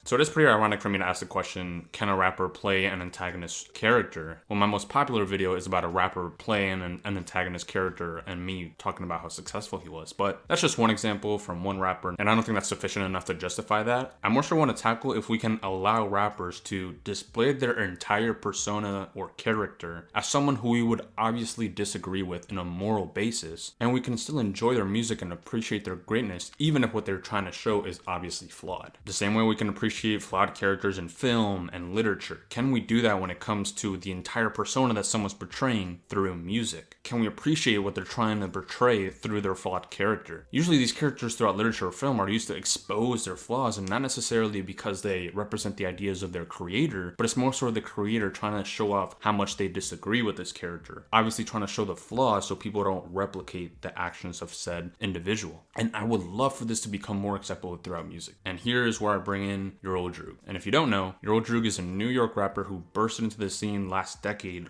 So it is pretty ironic for me to ask the question, can a rapper play an antagonist character? Well, my most popular video is about a rapper playing an antagonist character and me talking about how successful he was. But that's just one example from one rapper, and I don't think that's sufficient enough to justify that. I more so want to tackle if we can allow rappers to display their entire persona or character as someone who we would obviously disagree with in a moral basis, and we can still enjoy their music and appreciate their greatness even if what they're trying to show is obviously flawed. The same way we can appreciate flawed characters in film and literature. Can we do that when it comes to the entire persona that someone's portraying through music? Can we appreciate what they're trying to portray through their flawed character? Usually these characters throughout literature or film are used to expose their flaws, and not necessarily because they represent the ideas of their creator, but it's more sort of the creator trying to show off how much they disagree with this character. Obviously trying to show the flaws so people don't replicate the actions of said individual. And I would love for this to become more acceptable throughout music. And here is where I bring in your old Droog. And if you don't know, your old Droog is a New York rapper who bursted into the scene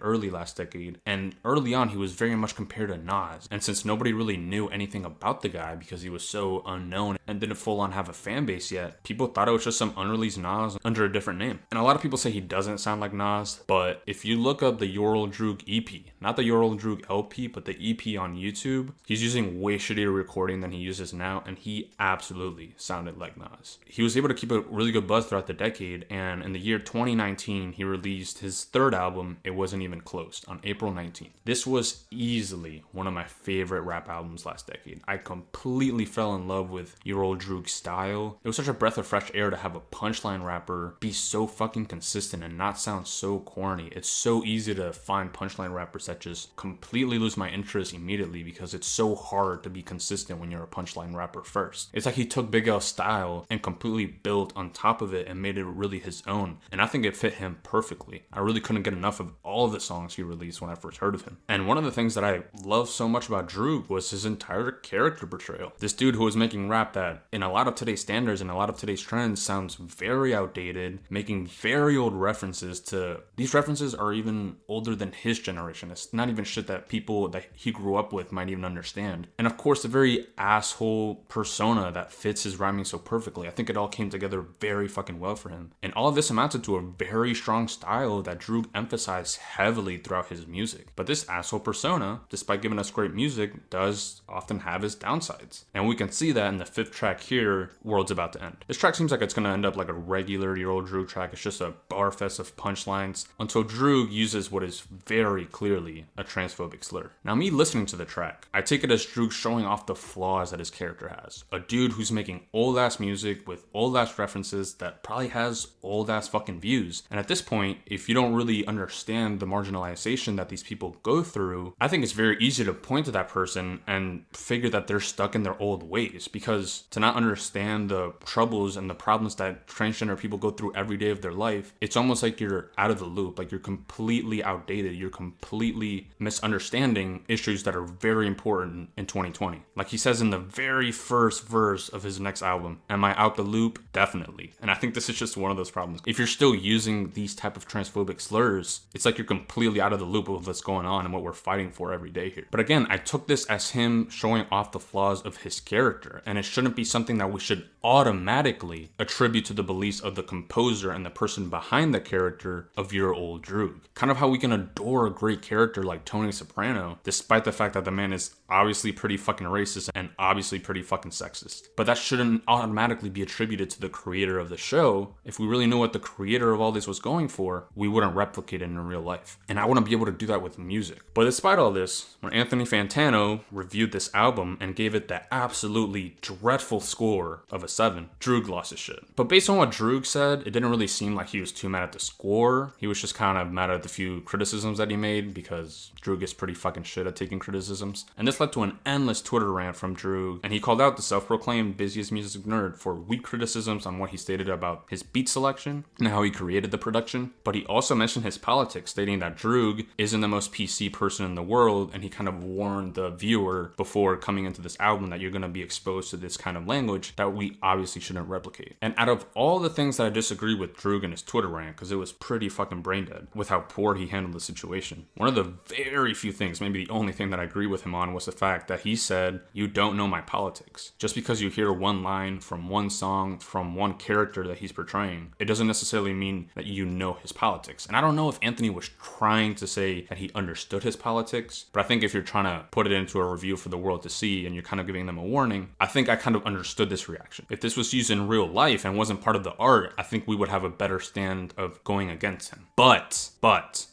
early last decade, and early on he was very much compared to Nas. And since nobody really knew anything about the guy because he was so unknown and didn't full on have a fan base yet, people thought it was just some unreleased Nas under a different name. And a lot of people say he doesn't sound like Nas, but if you look up the Your Old Droog EP, not the Your Old Droog LP, but the EP on YouTube, he's using way shittier recording than he uses now, and he absolutely sounded like Nas. He was able to keep a really good buzz throughout the decade, and in the year 2019, he released his third album, It Wasn't Even Close, on April 19th. This was easily one of my favorite rap albums last decade. I completely fell in love with Your Old Droog's style. It was such a breath of fresh air to have a punchline rapper be so fucking consistent and not sound so corny. It's so easy to find punchline rappers that just completely lose my interest immediately because it's so hard to be consistent when you're a punchline rapper first. It's like he took Big L's style and completely built on top of it and made it really his own. And I think it fit him perfectly. I really couldn't get enough of all of the songs he released when I first heard of him. And one of the things that I love so much about Droog was his entire character portrayal. This dude who was making rap that in a lot of today's standards and a lot of today's trends sounds very outdated, making very old references to, these references are even older than his generation. It's not even shit that people that he grew up with might even understand. And of course, the very asshole persona that fits his rhyming so perfectly. I think it all came together very fucking well for him. And all of this amounted to a very strong style that Droog emphasized heavily throughout his music. But this asshole persona, despite giving us great music, does often have his downsides. And we can see that in the fifth track here, World's About to End. This track seems like it's gonna end up like a regular Your Old Droog track. It's just a bar fest of punchlines until Droog uses what is very clearly a transphobic slur. Now me listening to the track, I take it as Droog showing off the flaws that his character has. A dude who's making old ass music with old ass references that probably has old ass fucking views. And at this point, if you don't really understand the marginalization that these people go through, I think it's very easy to point to that person and figure that they're stuck in their old ways, because to not understand the troubles and the problems that transgender people go through every day of their life, it's almost like you're out of the loop, like you're completely outdated, you're completely misunderstanding issues that are very important in 2020. Like he says in the very first verse of his next album, am I out the loop? Definitely. And I think this is just one of those problems. If you're still using these type of transphobic slurs, it's like you're completely out of the loop of what's going on and what we're fighting for every day here. But again, I took this as him showing off the flaws of his character, and it shouldn't be something that we should automatically attribute to the beliefs of the composer and the person behind the character of Your Old Droog. Kind of how we can adore a great character like Tony Soprano, despite the fact that the man is obviously pretty fucking racist and obviously pretty fucking sexist. But that shouldn't automatically be attributed to the creator of the show. If we really knew what the creator of all this was going for, we wouldn't replicate it in real life. And I wouldn't be able to do that with music. But despite all this, when Anthony Fantano reviewed this album and gave it the absolutely dreadful score of a 7, Droog lost his shit. But based on what Droog said, it didn't really seem like he was too mad at the score. He was just kind of mad at the few criticisms that he made, because Droog is pretty fucking shit at taking criticisms. And this led to an endless Twitter rant from Droog, and he called out the self-proclaimed busiest music nerd for weak criticisms on what he stated about his beat selection and how he created the production. But he also mentioned his politics, stating that Droog isn't the most PC person in the world, and he kind of warned the viewer before coming into this album that you're going to be exposed to this kind of language that we obviously shouldn't replicate. And out of all the things that I disagree with Droog in his Twitter rant, because it was pretty fucking brain dead with how poor he handled the situation, one of the very few things, maybe the only thing that I agree with him on, was the fact that he said, "You don't know my politics." Just because you hear one line from one song, from one character that he's portraying, it doesn't necessarily mean that you know his politics. And I don't know if Anthony was trying to say that he understood his politics, but I think if you're trying to put it into a review for the world to see and you're kind of giving them a warning, I think I kind of understood this reaction. If this was used in real life and wasn't part of the art, I think we would have a better stand of going against him. But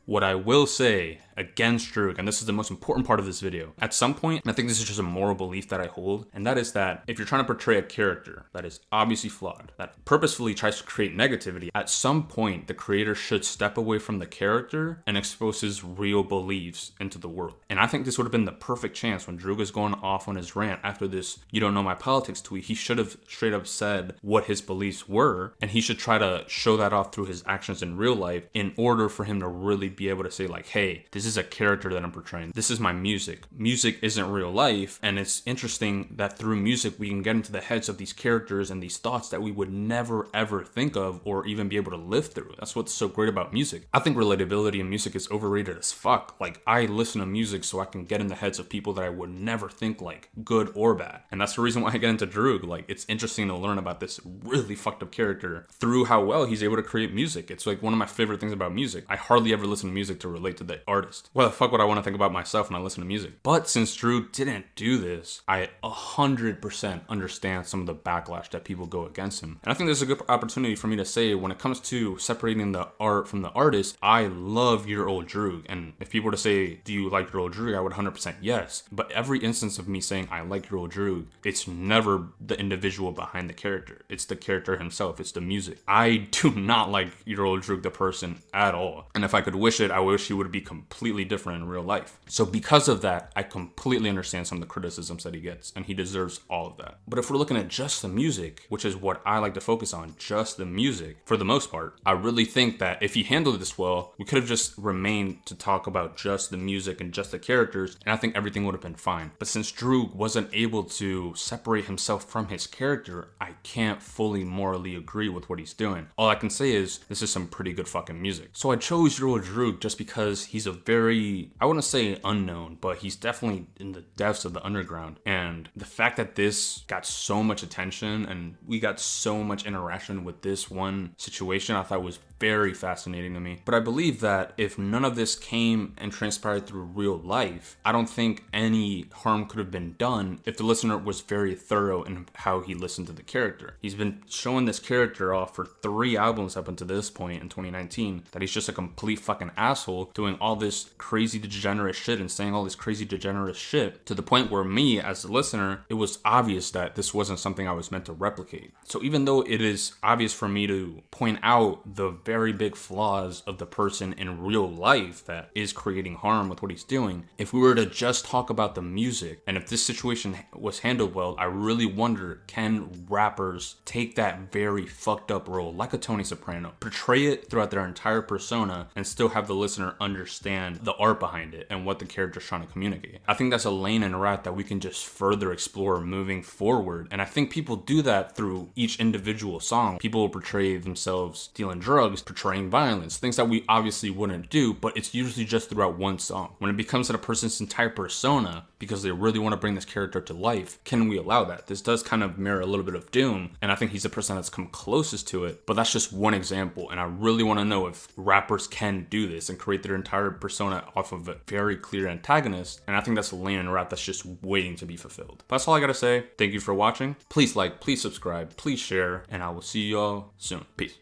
what I will say against Droog, and this is the most important part of this video, at some point, and I think this is just a moral belief that I hold, and that is that if you're trying to portray a character that is obviously flawed, that purposefully tries to create negativity, at some point the creator should step away from the character and expose his real beliefs into the world. And I think this would have been the perfect chance when Droog is going off on his rant after this "you don't know my politics" tweet. He should have straight up said what his beliefs were, and he should try to show that off through his actions in real life in order for him to really be able to say like, hey, this is a character that I'm portraying. This is my music. Music isn't real life, and it's interesting that through music we can get into the heads of these characters and these thoughts that we would never ever think of or even be able to live through. That's what's so great about music. I think relatability in music is overrated as fuck. Like, I listen to music so I can get in the heads of people that I would never think like, good or bad. And that's the reason why I get into Droog. Like, it's interesting to learn about this really fucked up character through how well he's able to create music. It's like one of my favorite things about music. I hardly ever listen to music to relate to the artist. What the fuck would I want to think about myself when I listen to music? But since Droog didn't do this, I 100% understand some of the backlash that people go against him. And I think there's a good opportunity for me to say, when it comes to separating the art from the artist, I love Year Old Droog. And if people were to say, do you like Year Old Droog? I would 100% yes. But every instance of me saying I like Year Old Droog, it's never the individual behind the character. It's the character himself. It's the music. I do not like Year Old Droog the person at all. And if I could wish it, I wish he would be completely different in real life. So because of that, I completely understand some of the criticisms that he gets, and he deserves all of that. But if we're looking at just the music, which is what I like to focus on, just the music, for the most part, I really think that if he handled this well, we could have just remained to talk about just the music and just the characters, and I think everything would have been fine. But since Droog wasn't able to separate himself from his character, I can't fully morally agree with what he's doing. All I can say is, this is some pretty good fucking music. So I chose Year Old Droog just because he's a very, I wouldn't say unknown, but he's definitely in the depths of the underground. And the fact that this got so much attention and we got so much interaction with this one situation, I thought was very fascinating to me. But I believe that if none of this came and transpired through real life, I don't think any harm could have been done if the listener was very thorough in how he listened to the character. He's been showing this character off for 3 albums up until this point in 2019, that he's just a complete fucking asshole doing all this crazy degenerate shit and saying all this crazy degenerate shit, to the point where me as the listener, it was obvious that this wasn't something I was meant to replicate. So even though it is obvious for me to point out the very big flaws of the person in real life that is creating harm with what he's doing, if we were to just talk about the music, and if this situation was handled well, I really wonder, can rappers take that very fucked up role, like a Tony Soprano, portray it throughout their entire persona, and still have the listener understand the art behind it and what the character's trying to communicate? I think that's a lane and route that we can just further explore moving forward. And I think people do that through each individual song. People will portray themselves dealing drugs, portraying violence, things that we obviously wouldn't do, but it's usually just throughout one song. When it becomes to a person's entire persona, because they really want to bring this character to life, can we allow that? This does kind of mirror a little bit of Doom, and I think he's the person that's come closest to it, but that's just one example. And I really want to know if rappers can do this and create their entire persona off of a very clear antagonist. And I think that's a lane and route that's just waiting to be fulfilled. But that's all I gotta say. Thank you for watching. Please like, please subscribe, please share, and I will see y'all soon. Peace.